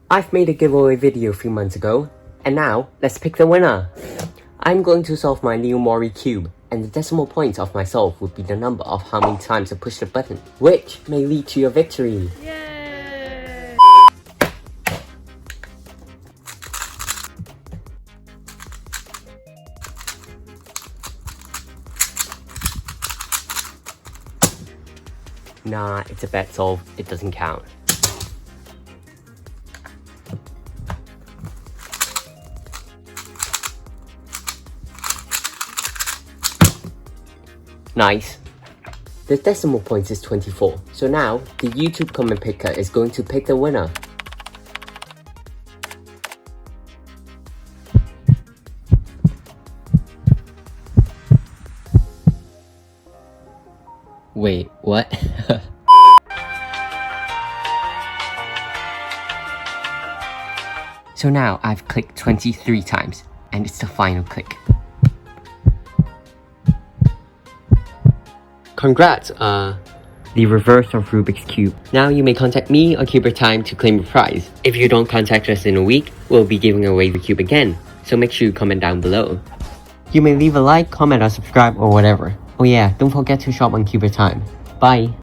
I've made a giveaway video a few months ago, and now let's pick the winner. I'm going to solve my new Mori cube, and the decimal points of my solve would be the number of how many times I push the button, which may lead to your victory. Yay! Nah, it's a bad solve, it doesn't count. Nice. The decimal points is 24, so now the YouTube comment picker is going to pick the winner. Wait, what? So now I've clicked 23 times, and it's the final click. Congrats, the reverse of Rubik's Cube. Now you may contact me or Cuber Time to claim your prize. If you don't contact us in a week, we'll be giving away the cube again, so make sure you comment down below. You may leave a like, comment or subscribe or whatever. Oh yeah, don't forget to shop on Cuber Time. Bye!